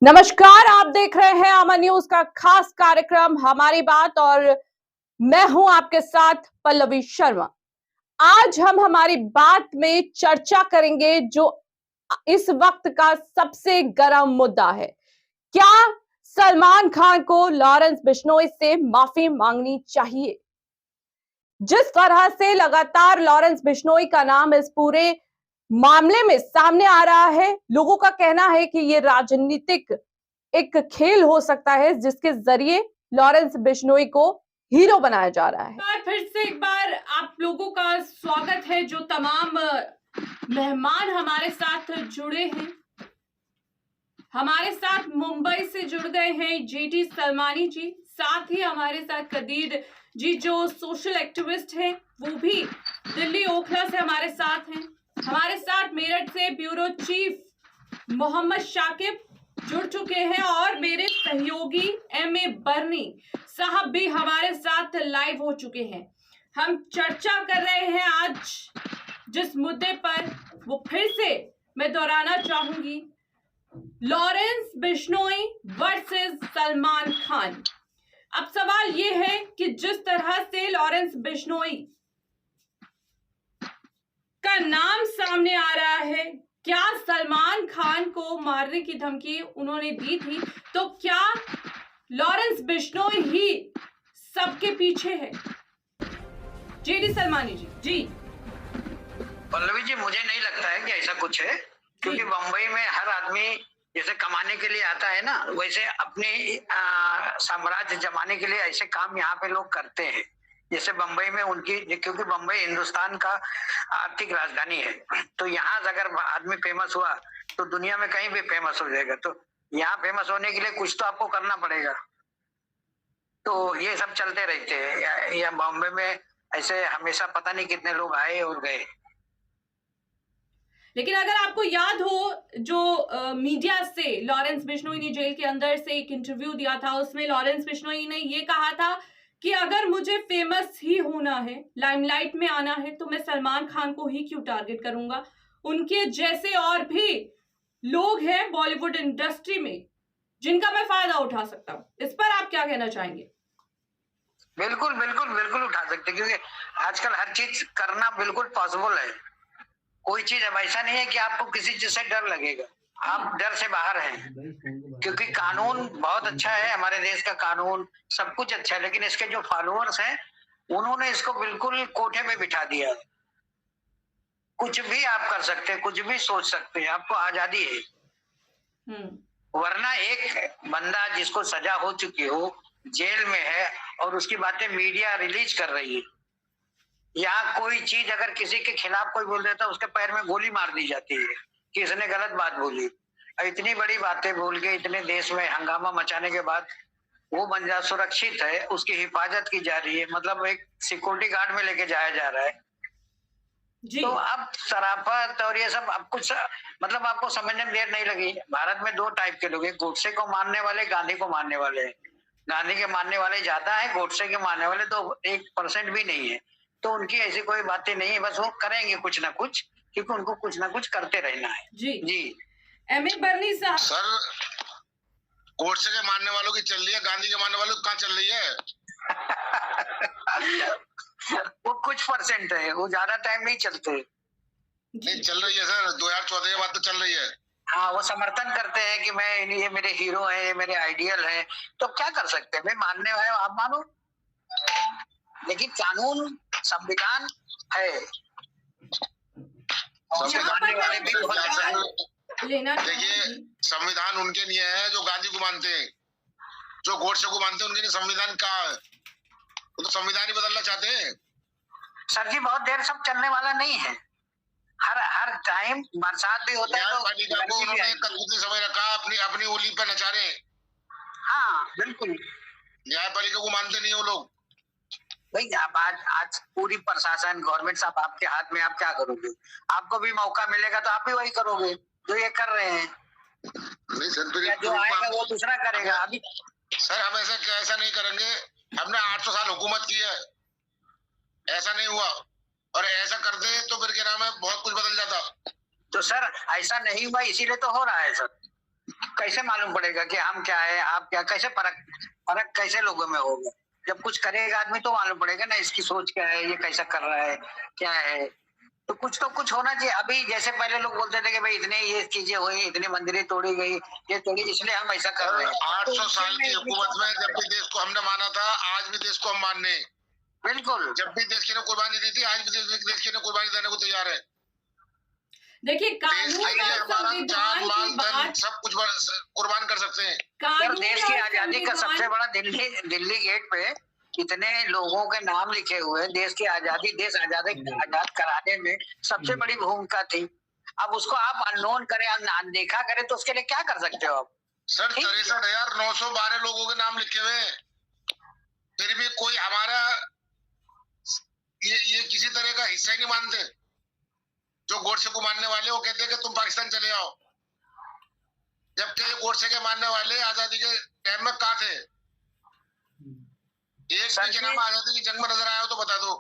नमस्कार, आप देख रहे हैं अमर न्यूज का खास कार्यक्रम हमारी बात और मैं हूं आपके साथ पल्लवी शर्मा। आज हम हमारी बात में चर्चा करेंगे जो इस वक्त का सबसे गर्म मुद्दा है। क्या सलमान खान को लॉरेंस बिश्नोई से माफी मांगनी चाहिए? जिस तरह से लगातार लॉरेंस बिश्नोई का नाम इस पूरे मामले में सामने आ रहा है, लोगों का कहना है कि ये राजनीतिक एक खेल हो सकता है जिसके जरिए लॉरेंस बिश्नोई को हीरो बनाया जा रहा है। फिर से एक बार आप लोगों का स्वागत है जो तमाम मेहमान हमारे साथ जुड़े हैं। हमारे साथ मुंबई से जुड़ गए हैं जेटी सलमानी जी, साथ ही हमारे साथ कदीर जी जो सोशल एक्टिविस्ट हैं, वो भी दिल्ली ओखला से हमारे साथ हैं। हमारे साथ मेरठ से ब्यूरो चीफ मोहम्मद शाकिब जुड़ चुके हैं और मेरे सहयोगी एमए बर्नी साहब भी हमारे साथ लाइव हो चुके हैं। हम चर्चा कर रहे हैं आज जिस मुद्दे पर, वो फिर से मैं दोहराना चाहूंगी, लॉरेंस बिश्नोई वर्सेस सलमान खान। अब सवाल ये है कि जिस तरह से लॉरेंस बिश्नोई का नाम सामने आ रहा है, क्या सलमान खान को मारने की धमकी उन्होंने दी थी, तो क्या लॉरेंस बिश्नोई ही सबके पीछे है? जेडी सलमानी जी। जी पल्लवी जी, मुझे नहीं लगता है कि ऐसा कुछ है, क्योंकि बंबई में हर आदमी जैसे कमाने के लिए आता है ना, वैसे अपने साम्राज्य जमाने के लिए ऐसे काम यहाँ पे लोग करते हैं। जैसे बंबई में उनकी, क्योंकि बंबई हिंदुस्तान का आर्थिक राजधानी है, तो यहाँ अगर आदमी फेमस हुआ तो दुनिया में कहीं भी फेमस हो जाएगा। तो यहाँ फेमस होने के लिए कुछ तो आपको करना पड़ेगा। तो ये सब चलते रहते हैं। या बॉम्बे में ऐसे हमेशा पता नहीं कितने लोग आए और गए। लेकिन अगर आपको याद हो, जो मीडिया से लॉरेंस बिश्नोई ने जेल के अंदर से एक इंटरव्यू दिया था, उसमें लॉरेंस बिश्नोई ने ये कहा था कि अगर मुझे फेमस ही होना है, लाइमलाइट में आना है, तो मैं सलमान खान को ही क्यों टारगेट करूंगा। उनके जैसे और भी लोग हैं बॉलीवुड इंडस्ट्री में जिनका मैं फायदा उठा सकता हूं। इस पर आप क्या कहना चाहेंगे? बिल्कुल बिल्कुल बिल्कुल उठा सकते, क्योंकि आजकल हर चीज करना बिल्कुल पॉसिबल है। कोई चीज अब ऐसा नहीं है कि आपको किसी चीज से डर लगेगा। आप डर से बाहर हैं, क्योंकि कानून बहुत अच्छा है, हमारे देश का कानून सब कुछ अच्छा है, लेकिन इसके जो फॉलोअर्स हैं उन्होंने इसको बिल्कुल कोठे में बिठा दिया। कुछ भी आप कर सकते हैं, कुछ भी सोच सकते हैं, आपको आजादी है। वरना एक बंदा जिसको सजा हो चुकी हो, जेल में है, और उसकी बातें मीडिया रिलीज कर रही है, या कोई चीज अगर किसी के खिलाफ कोई बोल देता है, उसके पैर में गोली मार दी जाती है कि इसने गलत बात बोली। इतनी बड़ी बातें बोल के इतने देश में हंगामा मचाने के बाद वो बंदा सुरक्षित है, उसकी हिफाजत की जा रही है, मतलब एक सिक्योरिटी गार्ड में लेके जाया जा रहा है जी। तो अब शराफत और ये सब अब कुछ मतलब आपको समझने में देर नहीं लगी। भारत में दो टाइप के लोग हैं, गोडसे को मानने वाले, गांधी को मानने वाले। गांधी के मानने वाले ज्यादा है, गोडसे के मानने वाले तो 1% भी नहीं है। तो उनकी ऐसी कोई बातें नहीं है, बस वो करेंगे कुछ ना कुछ, क्योंकि उनको कुछ ना कुछ करते रहना है। जी जी। एमए बर्नी साहब, सर गोडसे के मानने वालों की चल रही है, गांधी के मानने वालों की कहाँ चल रही है? वो कुछ परसेंट है, वो ज्यादा टाइम नहीं चलते। नहीं चल रही है सर, 2014 के बाद तो चल रही है। हाँ, वो समर्थन करते हैं कि मैं, ये मेरे हीरो है, ये मेरे आइडियल है, तो क्या कर सकते हैं। मैं मानने वाले आप मानो, लेकिन कानून संविधान है, मानने वाले भी देखिए, संविधान उनके लिए है जो गांधी को मानते हैं, जो गोडसे को मानते हैं उनके लिए संविधान का है। वो तो संविधान ही बदलना चाहते हैं। सर जी, बहुत देर सब चलने वाला नहीं है। हर टाइम बरसात भी होता है, तो उन्होंने कितने समय रखा, अपनी अपनी उंगली पे नचा रहे हैं। हाँ बिल्कुल, न्यायपालिका को मानते नहीं वो लोग। भाई आप आज पूरी प्रशासन, गवर्नमेंट साहब आपके हाथ में, आप क्या करोगे? आपको भी मौका मिलेगा तो आप भी वही करोगे जो ये कर रहे हैं। नहीं सर, जो आएगा वो दूसरा करेगा। अभी सर हम ऐसा नहीं करेंगे। हमने 800 साल हुकूमत की है, ऐसा नहीं हुआ, और ऐसा करते तो फिर क्या नाम है, बहुत कुछ बदल जाता। तो सर ऐसा नहीं हुआ, इसीलिए तो हो रहा है सर। कैसे मालूम पड़ेगा कि हम क्या है, आप क्या, कैसे फर्क कैसे लोगों में होगा? जब कुछ करेगा आदमी तो मालूम पड़ेगा ना, इसकी सोच क्या है, ये कैसा कर रहा है, क्या है। तो कुछ होना चाहिए। अभी जैसे पहले लोग बोलते थे कि भाई इतने ये चीजें हुई, इतनी मंदिरें तोड़ी गई, ये तोड़ी, इसलिए हम ऐसा कर रहे हैं। 800 साल की हुकूमत में जब भी देश को हमने माना था, आज भी देश को हम मानने, बिल्कुल, जब भी देश के लिए कुर्बानी दी थी, आज भी देश के लिए कुर्बानी देने को तैयार है। देखिए, देश कानून के लिए और हमारा जान, संविधान माल, की धन बात, सब कुछ कुर्बान कर सकते हैं। और कानून देश की और आजादी का सबसे संविधान, बड़ा दिल्ली गेट पे इतने लोगों के नाम लिखे हुए, देश की आजादी, देश आजाद कराने में सबसे बड़ी भूमिका थी। अब उसको आप अननोन करें, अनदेखा करें, तो उसके लिए क्या कर सकते हो आप? सर 63,912 लोगों के नाम लिखे हुए, फिर भी कोई हमारा ये किसी तरह का हिस्सा ही नहीं मानते। जो गोडसे को मानने वाले वो कहते हैं कि तुम पाकिस्तान चले आओ, जबकि ये गोडसे के मानने वाले आजादी के टाइम में कहाँ थे? एक भी जनाब आजादी की जंग में नजर आया हो तो बता दो।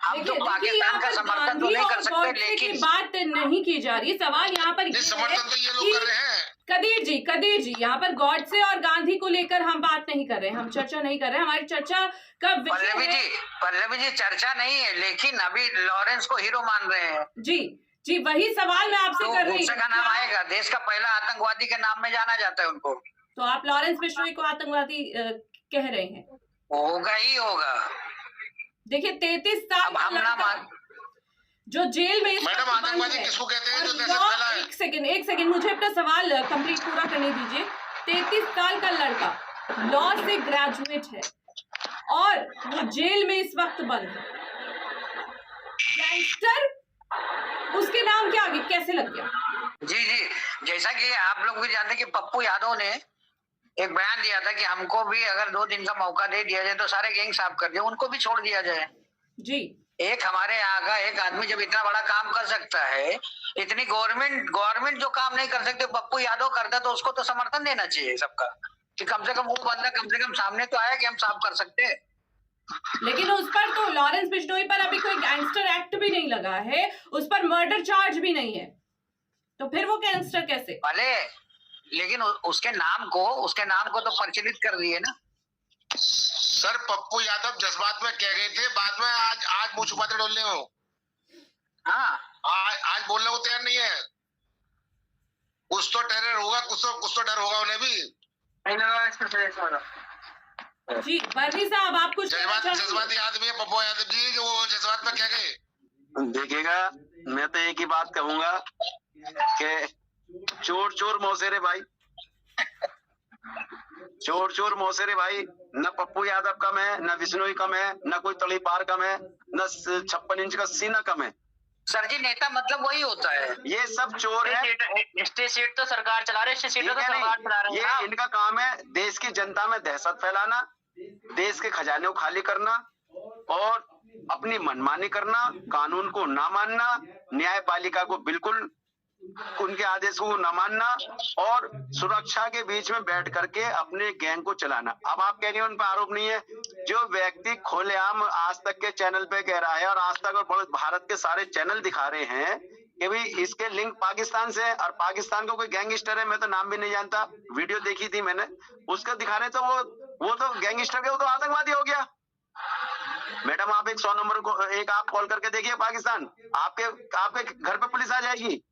हम तो पाकिस्तान का समर्थन तो नहीं कर सकते, लेकिन बात नहीं की जा रही। सवाल यहाँ पर समर्थन तो ये लोग कर रहे हैं। कदीर जी, यहाँ पर गॉडसे और गांधी को लेकर हम बात नहीं कर रहे, हम चर्चा नहीं कर रहे। हमारी चर्चा का पल्लवी जी चर्चा नहीं है, लेकिन अभी लॉरेंस को हीरो मान रहे हैं। जी, वही सवाल मैं आपसे कर रही हूँ। का नाम आएगा, देश का पहला आतंकवादी के नाम में जाना जाता है उनको। तो आप लॉरेंस बिश्नोई को आतंकवादी कह रहे हैं? होगा ही होगा। देखिए, 33 साल का लड़का जो जेल में मैडम, आतंकवादी किसको कहते हैं जो दहशत फैलाए? एक सेकंड, मुझे अपना सवाल कंप्लीट पूरा करने दीजिए। 33 साल का लड़का लॉ से ग्रेजुएट है और वो जेल में इस वक्त बंद है। गैंगस्टर उसके नाम के आगे कैसे लग गया? जी, जैसा कि आप लोग भी जानते हैं कि पप्पू यादव ने एक बयान दिया था कि हमको भी अगर 2 दिन का मौका दे दिया जाए तो सारे गैंग साफ कर दिए, उनको भी छोड़ दिया जाए। जी, एक हमारे यहाँ का एक आदमी जब इतना बड़ा काम कर सकता है, इतनी गवर्नमेंट जो काम नहीं कर सकते पप्पू यादव करता, तो उसको तो समर्थन देना चाहिए सबका, कि कम से कम वो बंदा कम से कम सामने तो आया कि हम साफ कर सकते हैं। लेकिन उस पर तो लॉरेंस बिश्नोई पर अभी कोई गैंगस्टर एक्ट भी नहीं लगा है, उस पर मर्डर चार्ज भी नहीं है, तो फिर वो गैंगस्टर कैसे? भले, लेकिन उसके नाम को तो प्रचलित कर दिए ना। सर पप्पू यादव जज्बात में कह गए थे, बाद में आज मुंह छुपाते डोलने हो। हाँ, आज बोलने को तैयार नहीं है। कुछ तो टेरर होगा, कुछ तो डर होगा उन्हें भी। जी, बर्री साहब, आप कुछ जज्बाती आदमी है पप्पू यादव जी, जो वो जज्बात में कह गए। देखिएगा, मैं तो एक ही बात कहूंगा कि चोर मौसेरे भाई, चोर मौसेरे भाई, न पप्पू यादव कम है, न बिश्नोई कम है, न कोई तड़ीपार कम है, न 56 इंच का सीना कम है। सर जी, नेता मतलब वही होता है। ये सब चोर है। स्टेट सीट तो सरकार चला रही है, सीट तो सरकार चला रही है। ये इनका काम है देश की जनता में दहशत फैलाना, देश के खजाने को खाली करना और अपनी मनमानी करना, कानून को ना मानना, न्यायपालिका को बिल्कुल उनके आदेश को न मानना और सुरक्षा के बीच में बैठ करके अपने गैंग को चलाना। अब आप कह रही हैं उन पर आरोप नहीं है। जो व्यक्ति खुलेआम आज तक के चैनल पे कह रहा है और आज तक और भारत के सारे चैनल दिखा रहे हैं कि भाई इसके लिंक पाकिस्तान से, और पाकिस्तान का कोई गैंगस्टर है, मैं तो नाम भी नहीं जानता, वीडियो देखी थी मैंने, उसका दिखा रहे तो वो तो गैंगस्टर के, वो तो आतंकवादी हो गया। मैडम, आप एक 100 नंबर को एक आप कॉल करके देखिए पाकिस्तान, आपके घर पे पुलिस आ जाएगी।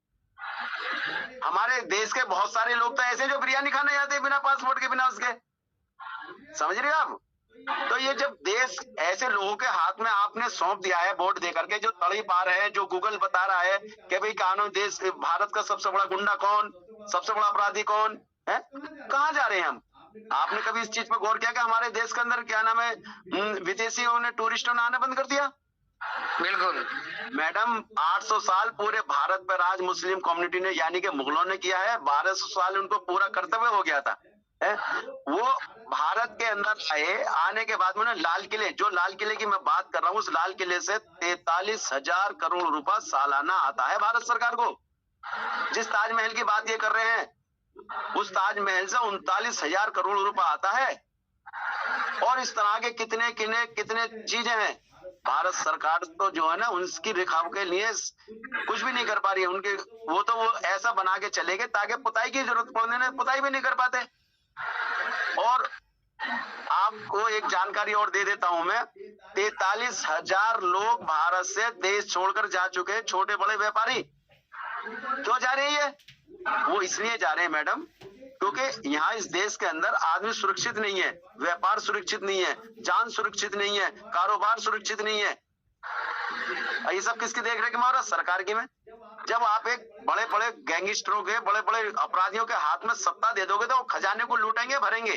हमारे देश के बहुत सारे लोग तो ऐसे जो बिरयानी खाने जाते हैं बिना पासपोर्ट के, बिना उसके, समझ रहे हो आप? तो ये जब देश ऐसे लोगों के हाथ में आपने सौंप दिया है वोट देकर के, जो तड़ी पार है, जो गूगल बता रहा है कि भाई कानून देश भारत का सबसे बड़ा गुंडा कौन, सबसे बड़ा अपराधी कौन है, कहाँ जा रहे हैं हम? आपने कभी इस चीज पर गौर किया कि हमारे देश के अंदर क्या नाम है, विदेशियों ने, टूरिस्टों ने आना बंद कर दिया? बिल्कुल मैडम, 800 साल पूरे भारत पर राज मुस्लिम कम्युनिटी ने यानी कि मुगलों ने किया है, 1200 साल उनको पूरा कर्तव्य हो गया था। वो भारत के अंदर आने के बाद में लाल किले की मैं बात कर रहा हूँ, उस लाल किले से 43,000 करोड़ रुपया सालाना आता है भारत सरकार को। जिस ताजमहल की बात ये कर रहे हैं, उस ताजमहल से 39,000 करोड़ रुपया आता है। और इस तरह के कितने चीजें हैं भारत सरकार तो जो है ना उनकी रिखाव के लिए कुछ भी नहीं कर पा रही है। उनके वो ऐसा बना के चले गए ताकि पुताई की जरूरत पड़ने ने पुताई भी नहीं कर पाते। और आपको एक जानकारी और दे देता हूं मैं, 43,000 लोग भारत से देश छोड़कर जा चुके हैं, छोटे बड़े व्यापारी। क्यों जा रहे हैं? वो इसलिए जा रहे हैं मैडम क्योंकि यहाँ इस देश के अंदर आदमी सुरक्षित नहीं है, व्यापार सुरक्षित नहीं है, जान सुरक्षित नहीं है, कारोबार सुरक्षित नहीं है। ये सब किसकी देख रेख में हो रहा है? सरकार की में। जब आप एक बड़े बड़े गैंगस्टरों के, बड़े बड़े अपराधियों के हाथ में सत्ता दे दोगे तो वो खजाने को लूटेंगे, भरेंगे।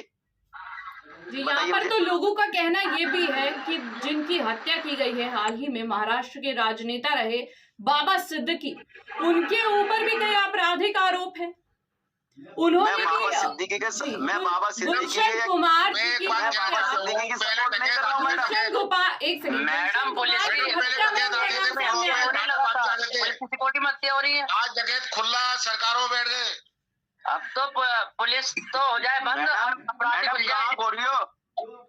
जी, यहाँ पर तो लोगों का कहना ये भी है कि जिनकी हत्या की गई है हाल ही में, महाराष्ट्र के राजनेता रहे बाबा सिद्दीकी, उनके ऊपर भी कई आपराधिक आरोप है। उन्होंने मैं बाबा सिद्दीकी के गुलशन कुमार एक सेकंड, मैडम पुलिस सिक्योरिटी में हत्या हो रही है। आज जगह खुला, सरकारों बैठ गए। अब तो पुलिस तो हो जाए बंद, अपराधी खुल जाए। बोल रही हो?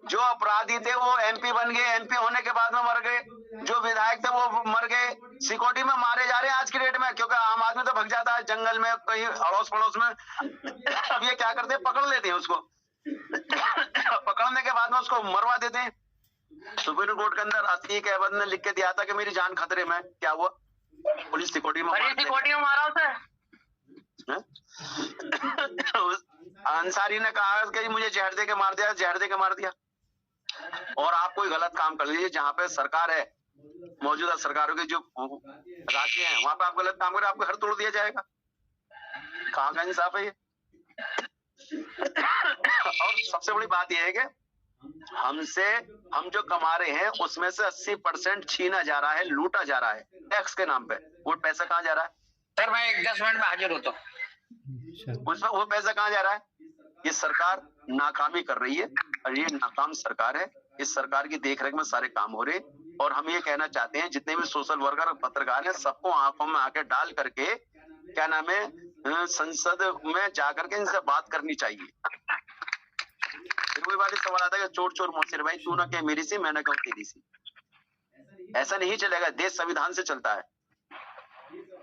जो अपराधी थे वो एमपी बन गए, एमपी होने के बाद में मर गए। जो विधायक थे वो मर गए, सिक्योरिटी में मारे जा रहे हैं आज की डेट में, क्योंकि आम आदमी तो भग जाता है जंगल में, कहीं अड़ोस पड़ोस में। अब ये क्या करते हैं? पकड़ लेते हैं उसको। पकड़ने के बाद में उसको मरवा देते हैं। सुप्रीम कोर्ट के अंदर अतीक अहमद ने लिख के दिया था कि मेरी जान खतरे में। क्या हुआ? पुलिस सिक्योरिटी में मारा उसे। अंसारी ने कहा कि मुझे जहर दे के मार दिया, जहर दे के मार दिया। और आप कोई गलत काम कर लीजिए, जहाँ पे सरकार है, मौजूदा सरकारों के जो राज्य हैं, वहां पे आप गलत काम करें, आपको घर तोड़ दिया जाएगा। कहाँ का इंसाफ है ये? और सबसे बड़ी बात यह है कि हम जो कमा रहे हैं उसमें से 80% छीना जा रहा है, लूटा जा रहा है टैक्स के नाम पे। वो पैसा कहाँ जा रहा है? सर मैं 10 मिनट में हाजिर होता हूँ। उसमें वो पैसा कहाँ जा रहा है? ये सरकार नाकामी कर रही है और ये नाकाम सरकार है। इस सरकार की देखरेख में सारे काम हो रहे। और हम ये कहना चाहते हैं जितने भी सोशल वर्कर पत्रकार हैं, सबको आंखों में आके डाल करके, क्या नाम है, संसद में जाकर के इनसे बात करनी चाहिए। फिर वही बात सवाल आता है कि चोर चोर मोसिर भाई, तू ना कह मेरी सी, मैं ना कहूँ तेरी सी। ऐसा नहीं चलेगा। देश संविधान से चलता है,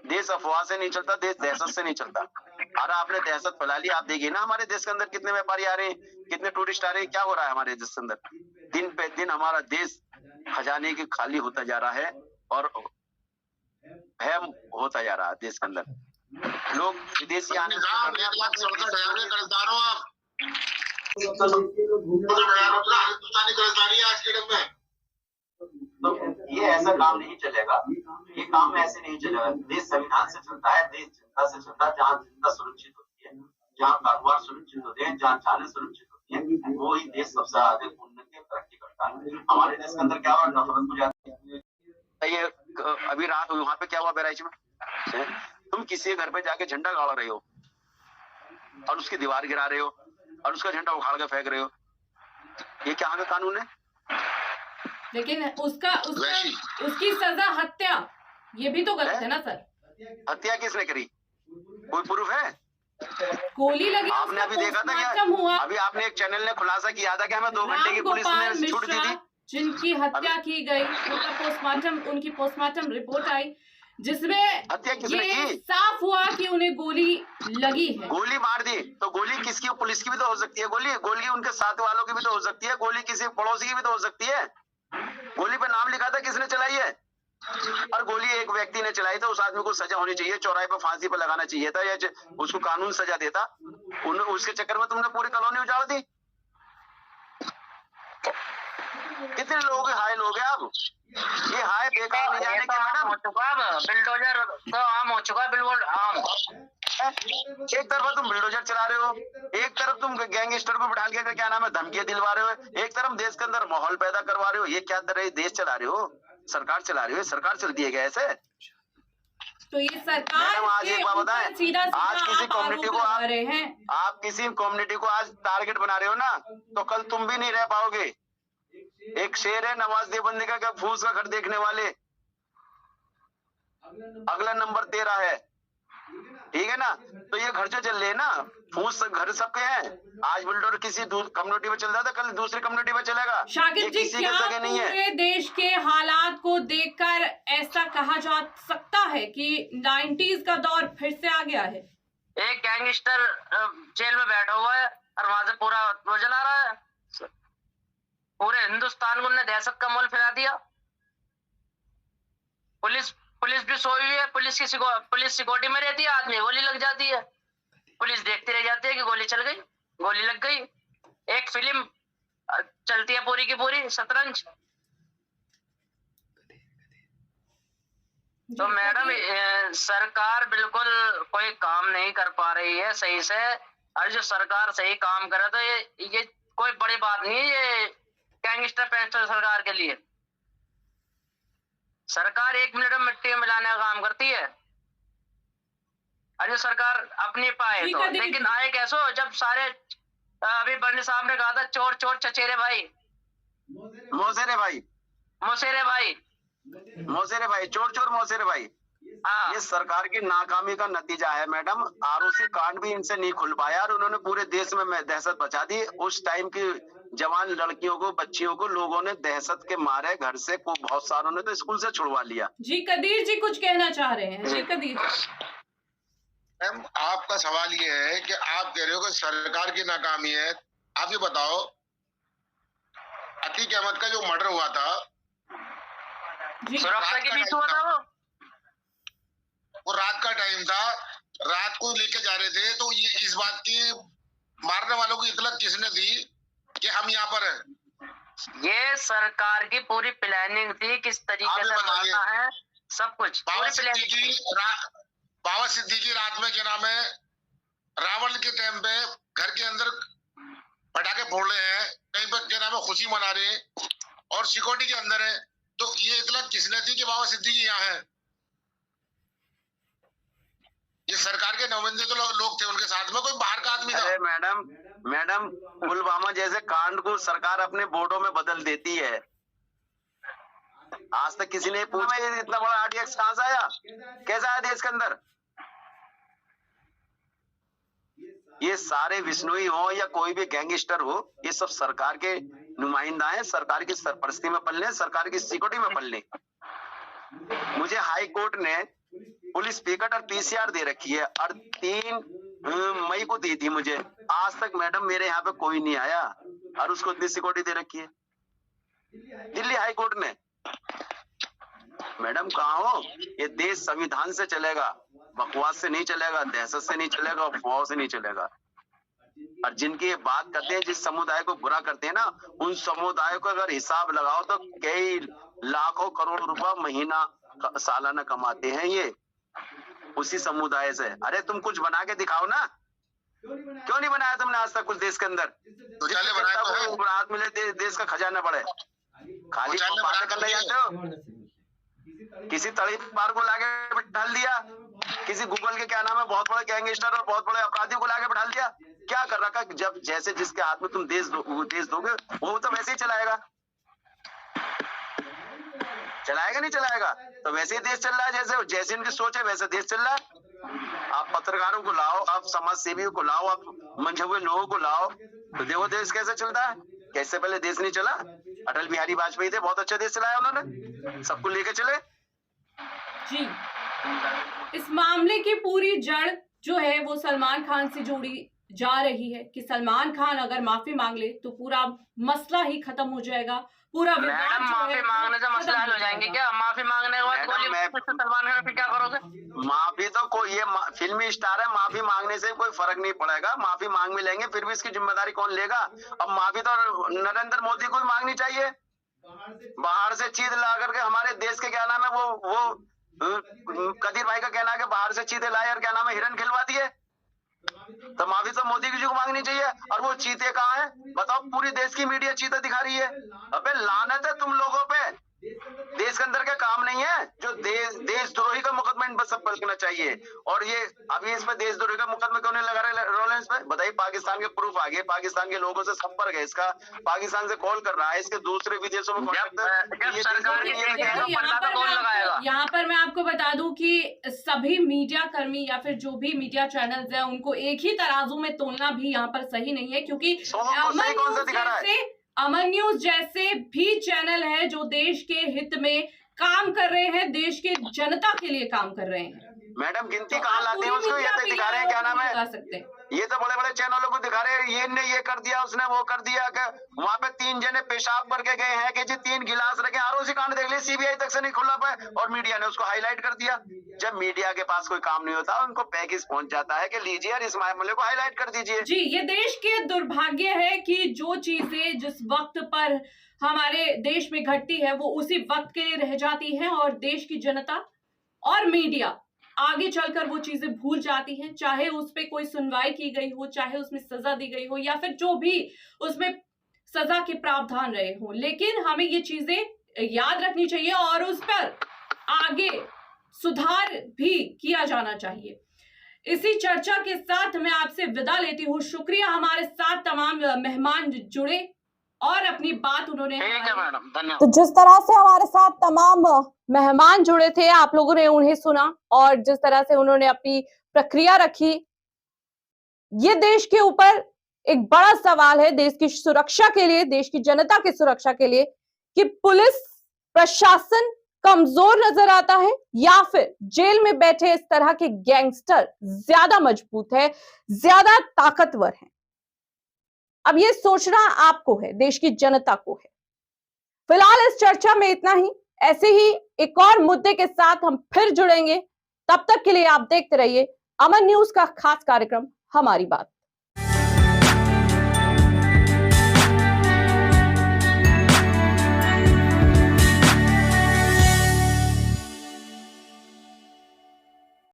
देश अफवाह से नहीं चलता, देश दहशत से नहीं चलता। अरे आपने दहशत फैला ली। आप देखिए ना हमारे देश के अंदर कितने व्यापारी आ रहे हैं, कितने टूरिस्ट आ रहे हैं, क्या हो रहा है हमारे देश के अंदर? दिन पे दिन हमारा देश खजाने की खाली होता जा रहा है और भय होता जा रहा है देश के अंदर। लोग विदेशी आने हिंदुस्तानी कर्जदारी आज के डेट में। तो ये ऐसा काम नहीं चलेगा, ये काम ऐसे नहीं चलेगा। देश संविधान से चलता है, देश जनता से चलता है। जहाँ जनता सुरक्षित होती है, जहाँ कारोबार सुरक्षित होते हैं, जहाँ जाने सुरक्षित होती है, वो ही देश सबसे अधिक उन्नति तरक्की करता है। हमारे देश के अंदर क्या हुआ? नफरत हो जाती है। ये अभी वहाँ पे क्या हुआ बहराइच में? तुम किसी के घर पे जाके झंडा गाड़ रहे हो और उसकी दीवार गिरा रहे हो और उसका झंडा उखाड़ के फेंक रहे हो। ये क्या का कानून है? लेकिन उसकी सजा हत्या, ये भी तो गलत है ना सर? हत्या किसने करी? कोई प्रूफ है? गोली लगी, आपने अभी देखा था क्या? अभी आपने एक चैनल ने खुलासा किया था कि हमें 2 घंटे की पुलिस ने छूट दी थी। जिनकी हत्या की गई, उनकी पोस्टमार्टम रिपोर्ट आई, जिसमें ये साफ हुआ कि उन्हें गोली लगी है। गोली मार दी तो गोली किसकी? पुलिस की भी तो हो सकती है गोली उनके साथ वालों की भी तो हो सकती है, गोली किसी पड़ोसी की भी तो हो सकती है। गोली पे नाम लिखा था, किसने चलाई है? और गोली एक व्यक्ति ने चलाई तो उस आदमी को सजा होनी चाहिए, चौराहे पे फांसी पे लगाना चाहिए था, या उसको कानून सजा देता। उसके चक्कर में तुमने पूरी कॉलोनी उजाड़ दी। कितने लोग हाय लोग हैं आप? ये हाय बेकार नहीं जाने के मैडम। बिल्डोजर तो आम हो चुका है, बिल्कुल आम। एक तरफ तुम बिल्डोजर चला रहे हो, एक तरफ तुम गैंगस्टर को बिठा के क्या नाम है धमकियां दिलवा रहे हो, एक तरफ देश के अंदर माहौल पैदा करवा रहे हो। ये क्या तरह देश चला रहे हो? सरकार चला रही हो? सरकार चलती है क्या ऐसे? तो ये सरकार आज एक बात बताएं, आज किसी कम्युनिटी को आप किसी कम्युनिटी को आज टारगेट बना रहे हो ना, तो कल तुम भी नहीं रह पाओगे। एक शेर है नवाज देवबंदी का, फूस का घर देखने वाले, अगला नंबर 13 है। ठीक है ना। तो ये घर जो चल रहे हैं ना, फूस घर सबके हैं। आज बुलडोजर किसी कम्युनिटी में चल रहा था, कल दूसरी कम्युनिटी में चलेगा। शाकिब जी, किसी क्या के जगह नहीं है। पूरे देश के हालात को देखकर ऐसा कहा जा सकता है कि 90s का दौर फिर से आ गया है? एक गैंगस्टर जेल में बैठा हुआ है और वहां से पूरा वो जला रहा है। पूरे हिंदुस्तान को उन्होंने दहशत का मोल फैला दिया। पुलिस भी सोई हुई है। पुलिस सिक्योरिटी में रहती है। आदमी गोली लग जाती है, पुलिस देखती रह जाती है कि गोली चल गई, गोली लग गई। एक फिल्म चलती है पूरी की पूरी, शतरंज। तो मैडम सरकार बिल्कुल कोई काम नहीं कर पा रही है सही से। और जो सरकार सही काम करे तो ये कोई बड़ी बात नहीं है ये गैंगस्टर पैंगस्टर सरकार के लिए। सरकार 1 मिनट में मिट्टी में मिलाने का काम करती है। अरे सरकार अपनी पाए तो, लेकिन आए कैसो जब सारे अभी बंडी साहब ने कहा था चोर चोर चचेरे भाई, मौसेरे भाई, मौसेरे भाई, मौसेरे भाई, चोर चोर मौसेरे भाई। हाँ। ये सरकार की नाकामी का नतीजा है मैडम। आरओसी कांड भी इनसे नहीं खुल पाया और उन्होंने पूरे देश में दहशत बचा दी। उस टाइम की जवान लड़कियों को, बच्चियों को लोगों ने दहशत के मारे घर से को बहुत सारों ने तो स्कूल से छुड़वा लिया। जी कदीर जी कुछ कहना चाह रहे हैं। जी कदीर मैम, आपका सवाल ये है कि आप कह रहे हो कि सरकार की नाकामी है। आप ये बताओ, अतीक अहमद का जो मर्डर हुआ था, सुरक्षा के बीच हुआ था वो रात का टाइम था। रात को लेके जा रहे थे, तो ये इस बात की मारने वालों की इतला किसने दी कि हम यहाँ पर हैं? ये सरकार की पूरी प्लानिंग थी, किस तरीके से मारना है, सब कुछ पूरी प्लानिंग थी। बाबा सिद्दीकी रात में क्या नाम है, रावण के टाइम पे घर के अंदर पटाखे फोड़ रहे हैं, कहीं पर क्या नाम है खुशी मना रहे हैं और सिक्योरिटी के अंदर है। तो ये इतला किसने दी कि बाबा सिद्दीकी यहाँ है? ये सरकार के नुमाइंदे तो लोग थे उनके साथ में, कोई बाहर का आदमी था? अरे मैडम पुलवामा जैसे कांड को सरकार अपने वोटों में बदल देती है। आज तक किसी ने पूछा ये इतना बड़ा आरडीएक्स कहां से आया, कैसे आया देश के अंदर? ये सारे विष्णुई हो या कोई भी गैंगस्टर हो, ये सब सरकार के नुमाइंदा है, सरकार की सरपरस्ती में पल ले, सरकार की सिक्योरिटी में पल ले। मुझे हाई कोर्ट ने पुलिस पिकट और पीसीआर दे रखी है और 3 मई को दी थी मुझे। आज तक मैडम मेरे यहाँ पे कोई नहीं आया और उसको इतनी सिक्योरिटी दे रखी है दिल्ली हाई कोर्ट ने। मैडम कहाँ हो? ये देश संविधान से चलेगा, बकवास से नहीं चलेगा, दहशत से नहीं चलेगा, अफवाहों से नहीं चलेगा। और जिनकी ये बात करते हैं, जिस समुदाय को बुरा करते हैं ना, उन समुदाय को अगर हिसाब लगाओ तो कई लाखों करोड़ रुपया महीना सालाना कमाते हैं ये उसी समुदाय से। अरे तुम कुछ बना के दिखाओ ना, क्यों नहीं बनाया तुमने आज तक कुछ देश के अंदर? तो चले बनाया तो है। हाथ मिले देश का खजाना बढ़े, खाली बातें करने जाते हो। किसी तड़ी पार को लाके बिठा दिया, किसी गूगल के क्या नाम है बहुत बड़े गैंगस्टर और बहुत बड़े अपराधी को लाके बिठा दिया। क्या कर रखा? जब जैसे जिसके हाथ में तुम देश दोगे वो तो वैसे ही चलाएगा नहीं चलाएगा? तो वैसे ही देश चल रहा है, जैसे उनकी सोच है वैसे देश चल रहा है। आप पत्रकारों को लाओ, आप समाज सेवियों को लाओ, आप मंझे हुए लोगों को लाओ, तो देखो देश कैसे चलता है। कैसे पहले देश नहीं चला? अटल बिहारी वाजपेयी थे, बहुत अच्छा देश चलाया उन्होंने, सबको लेके चले। जी, इस मामले की पूरी जड़ जो है वो सलमान खान से जोड़ी जा रही है कि सलमान खान अगर माफी मांग ले तो पूरा मसला ही खत्म हो जाएगा। पूरा मैडम माफी मांगने से मसला हल हो जाएंगे क्या? माफी मांगने के बाद गोली सलमान खान फिर क्या करोगे? माफी तो कोई, ये फिल्मी स्टार है, माफी मांगने से कोई फर्क नहीं पड़ेगा। माफी मांग भी लेंगे फिर भी इसकी जिम्मेदारी कौन लेगा? अब माफी तो नरेंद्र मोदी को ही मांगनी चाहिए। बाहर से चीज ला करके हमारे देश के क्या नाम है वो कदीर भाई का कहना है कि बाहर से चीते लाए और क्या नाम है हिरन खिलवा दिए। तो माफी तो मोदी जी को मांगनी चाहिए। और वो चीते कहाँ है बताओ? पूरी देश की मीडिया चीते दिखा रही है। अबे लानत है तुम लोगों पे, देश के अंदर का काम नहीं है जो देशद्रोही का मुकदमा इन पर सब लगना चाहिए। और ये अभी इस पर देशद्रोही का मुकदमा क्यों नहीं लगा रहे रोलेंस पे? बताइए, पाकिस्तान के प्रूफ आ गए, पाकिस्तान के लोगों से संपर्क है इसका, पाकिस्तान से कॉल कर रहा है, इसके दूसरे विदेशों में यहाँ पर मैं आपको बता दूं कि सभी मीडिया कर्मी या फिर जो भी मीडिया चैनल्स हैं उनको एक ही तराजू में तोलना भी यहाँ पर सही नहीं है, क्योंकि अमर न्यूज जैसे भी चैनल है जो देश के हित में काम कर रहे हैं, देश के जनता के लिए काम कर रहे हैं। मैडम गिनती कहाँ लाते हैं उसको? ये तो दिखा रहे हैं, क्या नाम है, ये तो बड़े बड़े चैनलों को दिखा रहे हैं, ये ने ये कर दिया, उसने वो कर दिया। वहाँ पे 3 जने पेशाब करके गए हैं कि जी 3 गिलास रखे, आरओसी कांड देख लिया, सीबीआई तक से नहीं खुला पाए और मीडिया ने उसको हाईलाइट कर दिया। जब मीडिया के पास कोई काम नहीं होता उनको पैकेज पहुंच जाता है कि लीजिए और इस मामले को हाईलाइट कर दीजिए। जी, ये देश के दुर्भाग्य है कि जो चीजें जिस वक्त पर हमारे देश में घटती है वो उसी वक्त के लिए रह जाती है और देश की जनता और मीडिया आगे चलकर वो चीजें भूल जाती हैं, चाहे उस पे कोई सुनवाई की गई हो, चाहे उसमें सजा दी गई हो या फिर जो भी उसमें सजा के प्रावधान रहे हो। लेकिन हमें ये चीजें याद रखनी चाहिए और उस पर आगे सुधार भी किया जाना चाहिए। इसी चर्चा के साथ मैं आपसे विदा लेती हूँ। शुक्रिया, हमारे साथ तमाम मेहमान जुड़े और अपनी बात उन्होंने, तो जिस तरह से हमारे साथ तमाम मेहमान जुड़े थे, आप लोगों ने उन्हें सुना और जिस तरह से उन्होंने अपनी प्रक्रिया रखी, ये देश के ऊपर एक बड़ा सवाल है, देश की सुरक्षा के लिए, देश की जनता की सुरक्षा के लिए, कि पुलिस प्रशासन कमजोर नजर आता है या फिर जेल में बैठे इस तरह के गैंगस्टर ज्यादा मजबूत है, ज्यादा ताकतवर है। अब ये सोचना आपको है, देश की जनता को है। फिलहाल इस चर्चा में इतना ही। ऐसे ही एक और मुद्दे के साथ हम फिर जुड़ेंगे। तब तक के लिए आप देखते रहिए अमर न्यूज का खास कार्यक्रम हमारी बात।